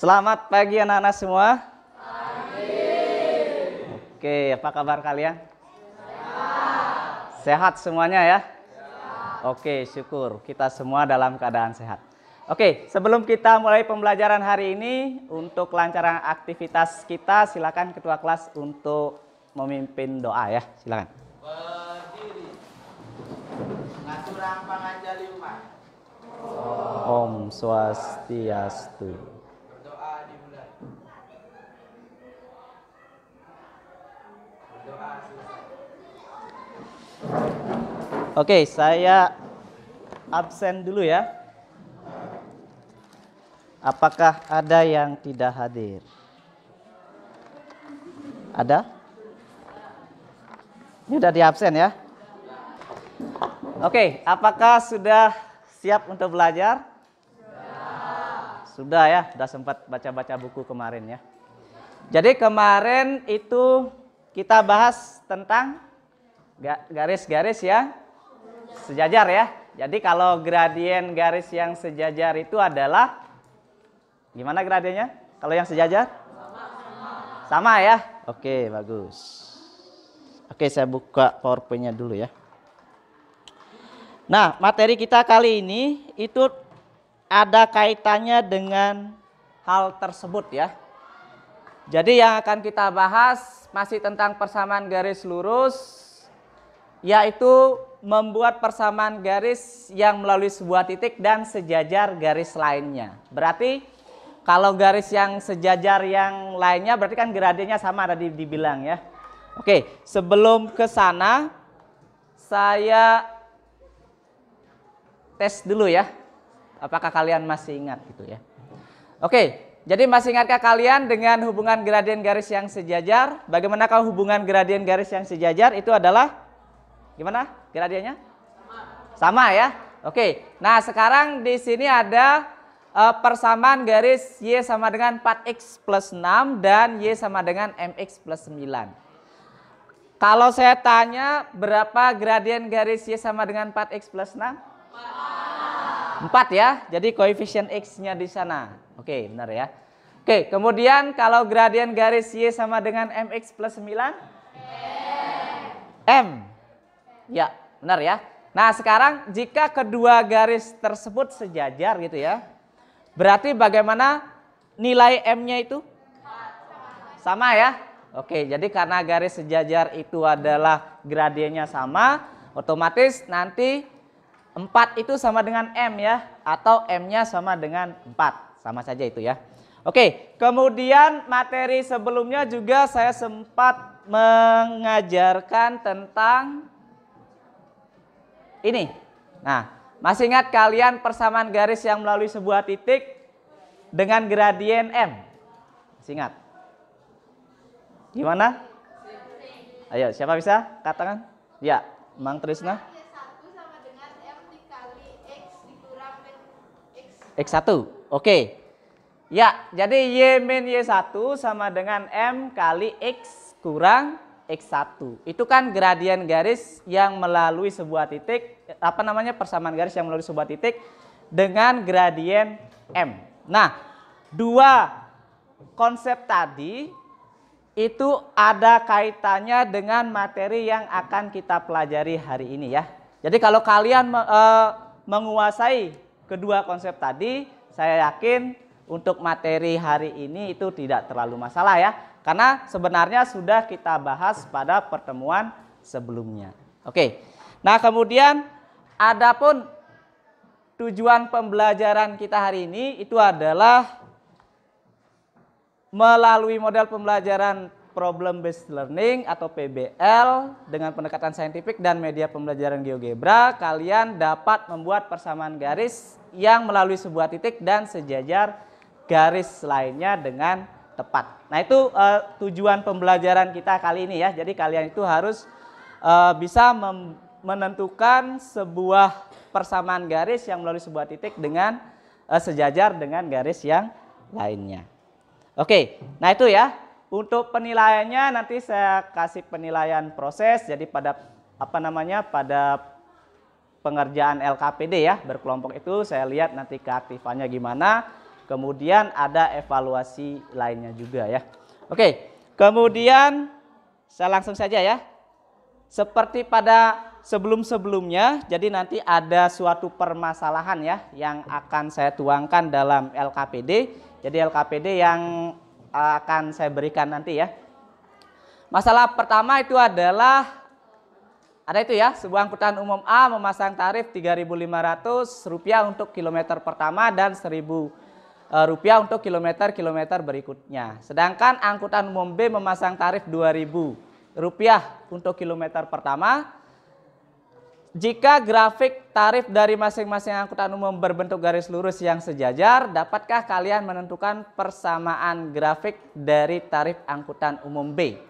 Selamat pagi anak-anak semua. Oke, apa kabar kalian? Sehat semuanya ya? Oke, syukur kita semua dalam keadaan sehat. Oke, sebelum kita mulai pembelajaran hari ini, untuk kelancaran aktivitas kita, silakan ketua kelas untuk memimpin doa ya, silakan. Berdiri. Ngaturang panganjali umat. Om Swastiastu. Berdoa dimulai. Berdoa selesai. Oke, saya absen dulu ya. Apakah ada yang tidak hadir? Ada? Ini udah di absen ya? Oke, apakah sudah siap untuk belajar? Sudah ya, sudah sempat baca-baca buku kemarin ya. Jadi kemarin itu kita bahas tentang garis-garis yang sejajar ya. Jadi kalau gradien garis yang sejajar itu adalah gimana gradiennya? Kalau yang sejajar? Sama ya? Oke, bagus. Oke, saya buka PowerPoint-nya dulu ya. Nah, materi kita kali ini itu ada kaitannya dengan hal tersebut ya. Jadi yang akan kita bahas masih tentang persamaan garis lurus, yaitu membuat persamaan garis yang melalui sebuah titik dan sejajar garis lainnya. Berarti kalau garis yang sejajar yang lainnya berarti kan gradiennya sama tadi dibilang ya. Oke, sebelum ke sana saya tes dulu ya. Apakah kalian masih ingat gitu ya? Oke, jadi masih ingatkah kalian dengan hubungan gradien garis yang sejajar? Bagaimanakah hubungan gradien garis yang sejajar? Itu adalah gimana gradiennya? Sama ya. Oke. Nah, sekarang di sini ada persamaan garis Y sama dengan 4X plus 6 dan Y sama dengan MX plus 9. Kalau saya tanya berapa gradien garis Y sama dengan 4X plus 6? 4 ya. Jadi koefisien X-nya di sana. Oke, benar ya. Oke, kemudian kalau gradien garis Y sama dengan MX plus 9? M. Ya, benar ya. Nah, sekarang jika kedua garis tersebut sejajar gitu ya, berarti bagaimana nilai M-nya itu? Sama ya? Oke, jadi karena garis sejajar itu adalah gradiennya sama, otomatis nanti 4 itu sama dengan M ya, atau M-nya sama dengan 4. Sama saja itu ya. Oke, kemudian materi sebelumnya juga saya sempat mengajarkan tentang ini. Nah, masih ingat kalian persamaan garis yang melalui sebuah titik dengan gradien M? Masih ingat? Gimana? Ayo, siapa bisa katakan? Ya, Mang Trisna. X1, oke. Ya, jadi Y min Y1 sama dengan M kali X kurang X1. Itu kan gradien garis yang melalui sebuah titik, apa namanya, persamaan garis yang melalui sebuah titik dengan gradien M. Nah, dua konsep tadi itu ada kaitannya dengan materi yang akan kita pelajari hari ini ya. Jadi kalau kalian menguasai kedua konsep tadi, saya yakin untuk materi hari ini itu tidak terlalu masalah ya. Karena sebenarnya sudah kita bahas pada pertemuan sebelumnya. Oke. Nah, kemudian adapun tujuan pembelajaran kita hari ini itu adalah melalui model pembelajaran Problem Based Learning atau PBL dengan pendekatan saintifik dan media pembelajaran GeoGebra, kalian dapat membuat persamaan garis yang melalui sebuah titik dan sejajar garis lainnya dengan tepat. Nah, itu tujuan pembelajaran kita kali ini ya. Jadi kalian itu harus bisa menentukan sebuah persamaan garis yang melalui sebuah titik dengan sejajar dengan garis yang lainnya. Oke, nah itu ya. Untuk penilaiannya nanti saya kasih penilaian proses. Jadi pada pada pengerjaan LKPD ya berkelompok itu saya lihat nanti keaktifannya gimana. Kemudian ada evaluasi lainnya juga ya. Oke, kemudian saya langsung saja ya. Seperti pada sebelum-sebelumnya, jadi nanti ada suatu permasalahan ya yang akan saya tuangkan dalam LKPD. Jadi LKPD yang akan saya berikan nanti ya. Masalah pertama itu adalah ada itu ya, sebuah angkutan umum A memasang tarif Rp3.500 untuk kilometer pertama dan Rp1.000 untuk kilometer berikutnya. Sedangkan angkutan umum B memasang tarif Rp2.000 untuk kilometer pertama. Jika grafik tarif dari masing-masing angkutan umum berbentuk garis lurus yang sejajar, dapatkah kalian menentukan persamaan grafik dari tarif angkutan umum B?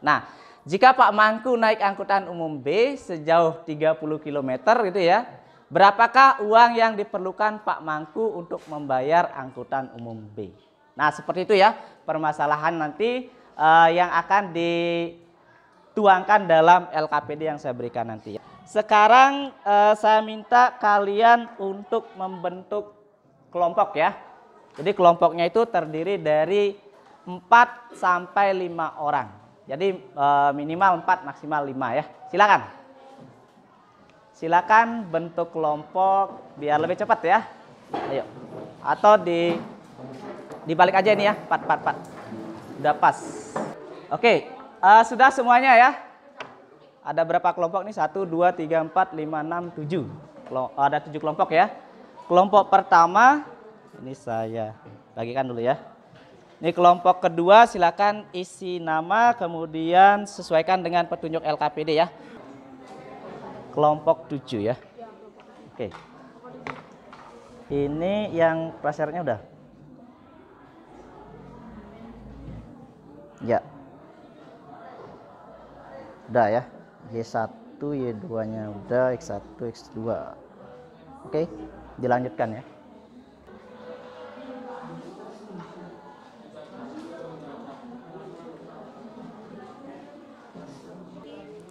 Nah, jika Pak Mangku naik angkutan umum B sejauh 30 km gitu ya, berapakah uang yang diperlukan Pak Mangku untuk membayar angkutan umum B? Nah, seperti itu ya permasalahan nanti yang akan dituangkan dalam LKPD yang saya berikan nanti ya. Sekarang saya minta kalian untuk membentuk kelompok ya. Jadi kelompoknya itu terdiri dari 4 sampai 5 orang. Jadi minimal 4 maksimal 5 ya. Silakan. Silakan bentuk kelompok biar lebih cepat ya. Ayo. Atau dibalik aja ini ya, 4. Udah pas. Oke, sudah semuanya ya. Ada berapa kelompok nih? 1, 2, 3, 4, 5, 6, 7. Ada 7 kelompok ya. Kelompok pertama, ini saya bagikan dulu ya. Ini kelompok kedua, silakan isi nama, kemudian sesuaikan dengan petunjuk LKPD ya. Kelompok 7 ya. Oke. Ini yang prasyaratnya udah. Ya. Udah ya. Y1, Y2-nya udah, X1, X2. Oke, dilanjutkan ya.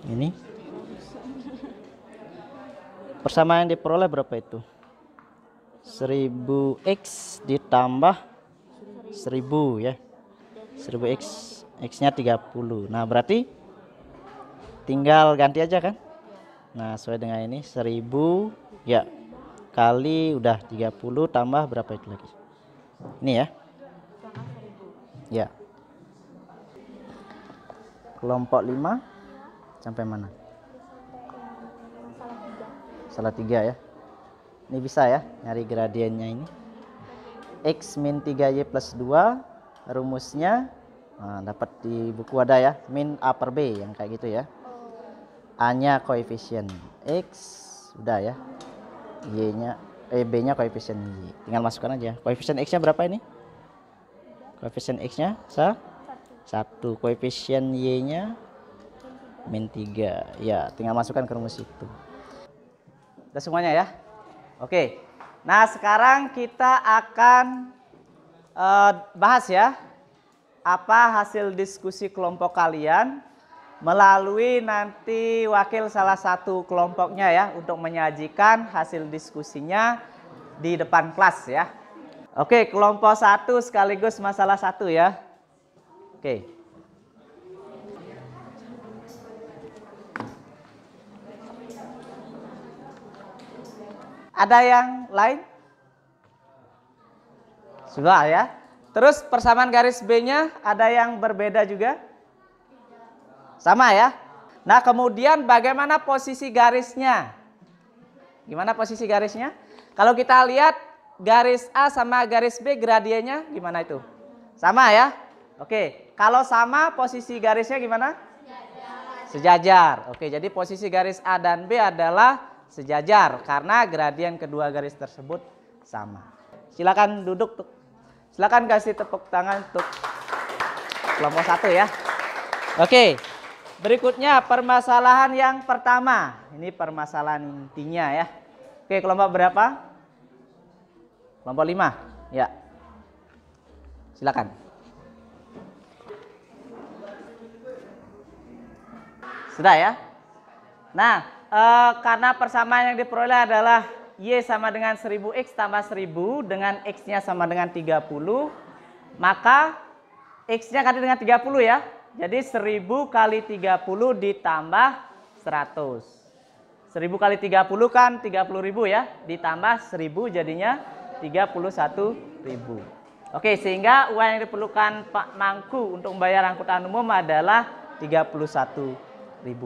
Ini. Persamaan yang diperoleh berapa itu? 1000X ditambah 1000 ya. 1000X, X-nya 30. Nah, berarti tinggal ganti aja kan. Nah, sesuai dengan ini 1000 ya kali udah 30 tambah berapa itu lagi. Ini ya. Ya. Kelompok 5 sampai mana? Salah 3 ya. Ini bisa ya nyari gradiennya ini. X min 3Y plus 2 rumusnya dapat di buku ada ya, min A per B yang kayak gitu ya. A-nya koefisien X, udah ya. Y-nya, B-nya koefisien Y. Tinggal masukkan aja. Koefisien X-nya berapa ini? Koefisien X-nya 1. Koefisien Y-nya min 3. Ya, tinggal masukkan ke rumus itu. Udah semuanya ya? Oke. Nah, sekarang kita akan bahas ya. Apa hasil diskusi kelompok kalian melalui nanti wakil salah satu kelompoknya ya untuk menyajikan hasil diskusinya di depan kelas ya. Oke, kelompok 1 sekaligus masalah 1 ya. Oke. Ada yang lain? Sudah ya. Terus persamaan garis B-nya ada yang berbeda juga? Sama ya. Nah, kemudian bagaimana posisi garisnya? Gimana posisi garisnya? Kalau kita lihat garis A sama garis B gradiennya gimana itu? Sama ya? Oke, kalau sama posisi garisnya gimana? Sejajar. Oke, jadi posisi garis A dan B adalah sejajar karena gradien kedua garis tersebut sama. Silakan duduk. Silakan kasih tepuk tangan untuk kelompok 1 ya. Oke. Berikutnya permasalahan yang pertama. Ini permasalahan intinya ya. Oke, kelompok berapa? Kelompok 5. Ya. Silakan. Sudah ya. Nah, karena persamaan yang diperoleh adalah Y sama dengan 1000X tambah 1000 dengan X-nya sama dengan 30, maka X-nya kali dengan 30 ya. Jadi 1000 kali 30 ditambah 100. 1000 kali 30 kan 30.000 ya. Ditambah 1000 jadinya 31.000. Oke, sehingga uang yang diperlukan Pak Mangku untuk membayar angkutan umum adalah 31.000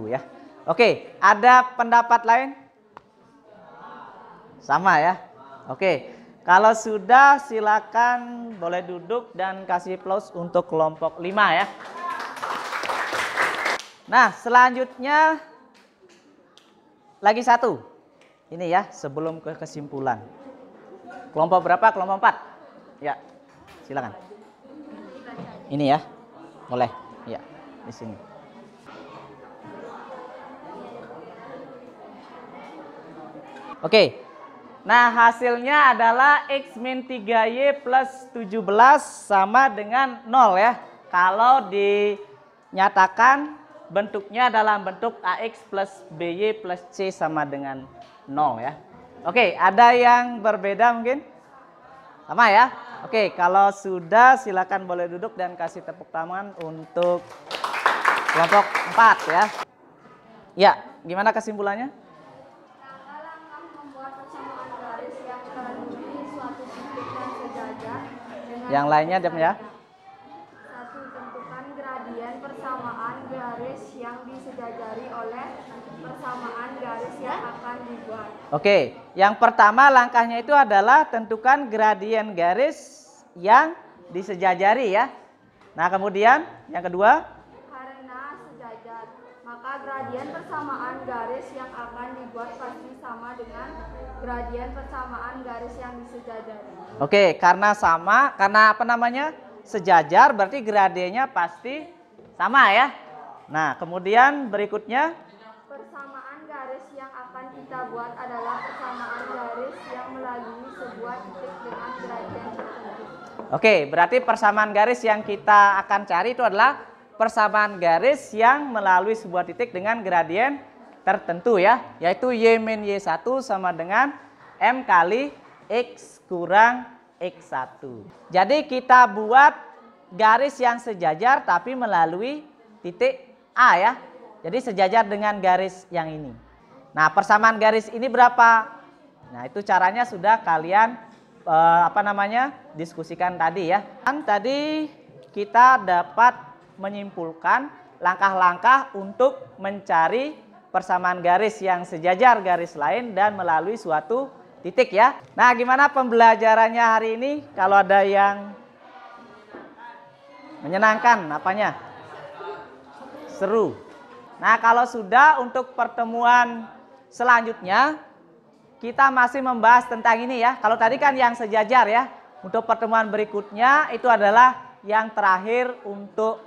ya. Oke, ada pendapat lain? Sama ya. Oke, kalau sudah silakan boleh duduk dan kasih aplaus untuk kelompok 5 ya. Nah, selanjutnya lagi satu. Ini ya, sebelum ke kesimpulan. Kelompok berapa? Kelompok 4. Ya, silakan. Ini ya, boleh. Ya, di sini. Oke. Nah, hasilnya adalah X min 3Y plus 17 sama dengan 0 ya. Kalau dinyatakan bentuknya dalam bentuk AX plus BY plus C sama dengan 0 ya. Oke, ada yang berbeda mungkin? Sama ya? Oke, kalau sudah silakan boleh duduk dan kasih tepuk tangan untuk kelompok 4 ya. Ya, gimana kesimpulannya? Yang lainnya Dem ya. Satu, tentukan gradien persamaan garis yang disejajari oleh persamaan garis yang akan dibuat. Oke, yang pertama langkahnya itu adalah tentukan gradien garis yang disejajari ya. Nah, kemudian yang kedua, Karena sejajar, maka gradien persamaan garis yang akan dibuat pasti sama dengan gradien persamaan garis yang disejajari. oke, karena sama, karena apa namanya? Sejajar, berarti gradiennya pasti sama ya. Nah, kemudian berikutnya, Persamaan garis yang akan kita buat adalah persamaan garis yang melalui sebuah titik dengan gradien tertentu. oke, berarti persamaan garis yang kita akan cari itu adalah persamaan garis yang melalui sebuah titik dengan gradien tertentu ya, yaitu Y min Y1 sama dengan M kali X kurang X1. Jadi kita buat garis yang sejajar tapi melalui titik A ya. Jadi sejajar dengan garis yang ini. Nah, persamaan garis ini berapa? Nah, itu caranya sudah kalian diskusikan tadi ya. Kan tadi kita dapat menyimpulkan langkah-langkah untuk mencari persamaan garis yang sejajar garis lain dan melalui suatu titik ya. Nah, gimana pembelajarannya hari ini? Kalau ada yang menyenangkan, apanya? Seru. Nah, kalau sudah untuk pertemuan selanjutnya kita masih membahas tentang ini ya. Kalau tadi kan yang sejajar ya. Untuk pertemuan berikutnya itu adalah yang terakhir untuk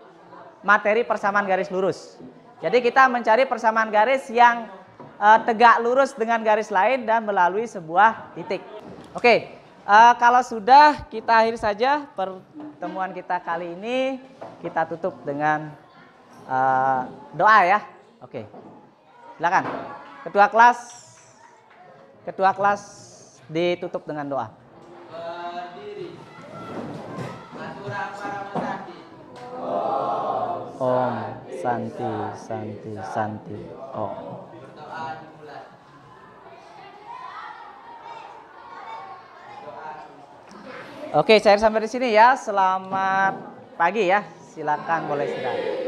materi persamaan garis lurus. Jadi kita mencari persamaan garis yang tegak lurus dengan garis lain dan melalui sebuah titik. Oke, kalau sudah kita akhiri saja pertemuan kita kali ini. Kita tutup dengan doa ya. Oke, silakan. Ketua kelas ditutup dengan doa. Berdiri. Aturan para pesantren. Om Santi Santi Santi Om. Berdoa dimulai. Oke, saya sampai di sini ya. Selamat pagi ya. Silakan boleh istirahat.